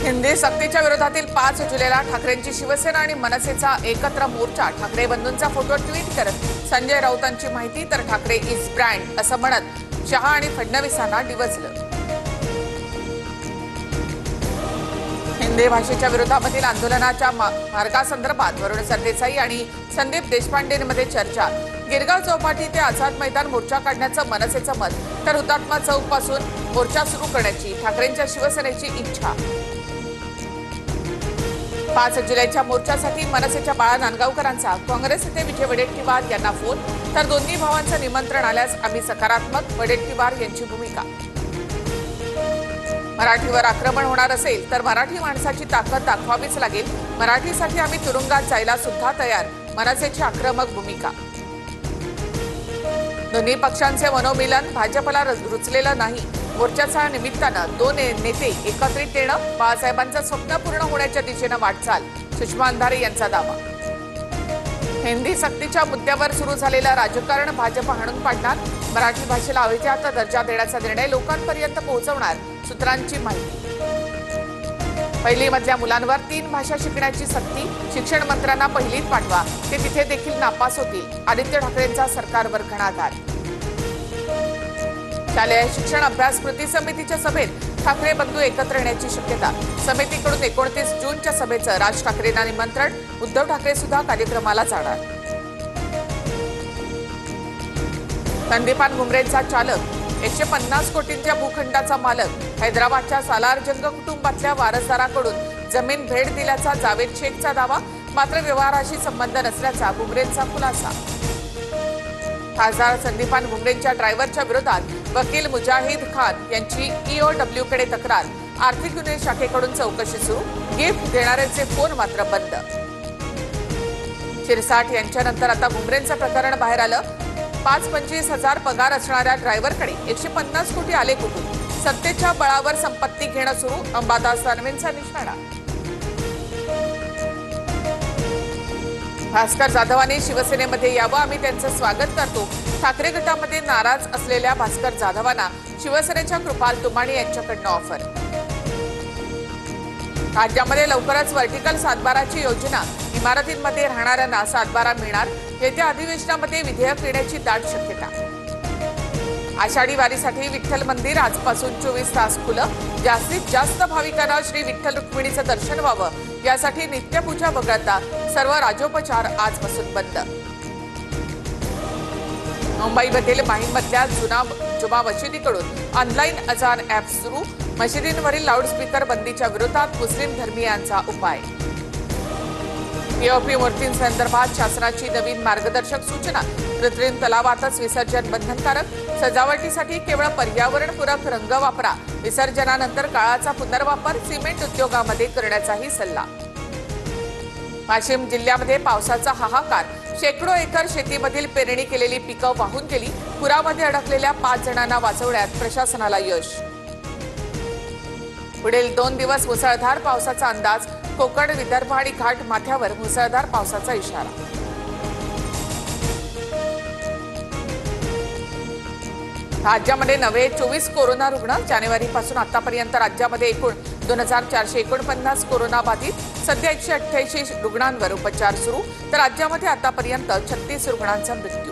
हिंदी सक्तीच्या विरोधातील 5 जुलैला ठाकरेंची शिवसेना आणि मनसेचा एकत्र मोर्चा। ठाकरे बंधूंचा फोटो ट्विट करत संजय राऊतांची माहिती तर ठाकरे इज ब्रँड असं म्हणत शहा आणि फडणवीसांना डिवचलं। हिंदी भाषेच्या विरोधातील आंदोलनाच्या मार्गासंदर्भात वरुण सरदेसाई आणि संदीप देशपांडेंमध्ये चर्चा। गिरगाव चौपाटी ते आझाद मैदान मोर्चा काढण्याचं मनसेचं मत तर हुतात्मा चौक पासून मोर्चा सुरू करण्याची ठाकरेंच्या शिवसेनेची इच्छा। 5 जुलैच्या मोर्चासाठी मनसेच्या बाळा नांदगावकरांचा काँग्रेस नेते विजय वडेट्टीवार यांना फोन तर दोन्ही भावांचं निमंत्रण आल्यास आम्ही सकारात्मक। वडेट्टीवार यांची भूमिका। मराठीवर आक्रमण होणार असेल तर मराठी माणसाची ताकद दाखवावीच लागेल। मराठीसाठी आम्ही तुरुंगात जायला सुद्धा तयार। मनसेची आक्रमक भूमिका। दोन्ही पक्षांचे मनोमिलन भाजपला रुचलेलं नाही। मोर्चाच्या निमित्तानं 2 नेते एकत्रित येणं बाळासाहेबांचं स्वप्न पूर्ण होण्याच्या दिशेनं वाटचाल। सुषमा अंधारे यांचा दावा। हिंदी सक्तीच्या मुद्द्यावर सुरू झालेलं राजकारण भाजप हाणून पाडणार। मराठी भाषेला अभिजात दर्जा देण्याचा निर्णय लोकांपर्यंत पोहोचवणार। सूत्रांची माहिती। पहिलीमधल्या मुलांवर 3 भाषा शिकण्याची सक्ती। शिक्षण मंत्र्यांना पहिलीत पाठवा, ते तिथे देखील नापास होतील। आदित्य ठाकरेंचा सरकारवर घणाघात। शालेय शिक्षण अभ्यास कृती समितीच्या सभेत ठाकरे बंधू एकत्र येण्याची शक्यता। समितीकडून 29 जूनच्या सभेचं राज ठाकरेंना निमंत्रण। उद्धव ठाकरे सुद्धा कार्यक्रमाला जाणार। संदीपान भुमरेंचा चालक 150 कोटींच्या भूखंडाचा मालक। हैदराबादच्या सालारजंग कुटुंबातल्या वारसदाराकडून जमीन भेट दिल्याचा जावेद शेखचा दावा। मात्र व्यवहाराशी संबंध नसल्याचा भुमरेंचा खुलासा। खासदार संदीपान भुमरेंच्या ड्रायव्हरच्या विरोधात वकील मुजाहिद खान यांची EOWकडे तक्रार। आर्थिक गुन्हे शाखेकडून चौकशी सुरू। गिफ्ट देणाऱ्यांचे फोन मात्र बंद। शिरसाट यांच्यानंतर आता भुमरेंचं प्रकरण बाहेर आलं। 5-25 हजार पगार असणाऱ्या ड्रायव्हरकडे 150 कोटी आले कुठून? सत्तेच्या बळावर संपत्ती घेणं सुरू। अंबादास दानवेंचा निशाणा। भास्कर जाधवांनी शिवसेनेमध्ये यावं, आम्ही त्यांचं स्वागत करतो। ठाकरे गटामध्ये नाराज असलेल्या भास्कर जाधवांना शिवसेनेच्या कृपाल तुमाणे यांच्याकडनं ऑफर। राज्यामध्ये लवकरच व्हर्टिकल सातबाराची योजना। इमारतींमध्ये राहणाऱ्यांना सातबारा मिळणार। येत्या अधिवेशनामध्ये विधेयक येण्याची दाट शक्यता। आषाढी वारीसाठी विठ्ठल मंदिर आजपासून 24 तास खुलं। जास्तीत जास्त भाविकांना श्री विठ्ठल रुक्मिणीचं दर्शन व्हावं यासाठी नित्यपूजा वगळता सर्व राजोपचार आजपासून बंद। मुंबईमधील माहीमधल्या जुमा मशिदीकडून ऑनलाईन अजान ॲप सुरू। मशिदींवरील लाऊडस्पीकर बंदीच्या विरोधात मुस्लिम धर्मीयांचा उपाय। पीओपी मूर्तींसंदर्भात शासनाची नवीन मार्गदर्शक सूचना। कृत्रिम तलावातच विसर्जन बंधनकारक। सजावटीसाठी केवळ पर्यावरणपूरक रंग वापरा। विसर्जनानंतर काळाचा पुनर्वापर सिमेंट उद्योगामध्ये करण्याचाही सल्ला। वाशिम जिल्ह्यामध्ये पावसाचा हाहाकार। शेकडो एकर शेतीमधील पेरणी केलेली पिकं वाहून गेली। पुरामध्ये अडकलेल्या 5 जणांना वाचवण्यात प्रशासनाला यश। पुढील 2 दिवस मुसळधार पावसाचा अंदाज। कोकण, विदर्भ आणि घाट माथ्यावर मुसळधार पावसाचा इशारा। राज्यामध्ये नवे 24 कोरोना रुग्ण। जानेवारीपासून आतापर्यंत राज्यामध्ये एकूण 2449 कोरोना बाधित। सध्या 188 रुग्णांवर उपचार सुरू तर राज्यामध्ये आतापर्यंत 36 रुग्णांचा मृत्यू।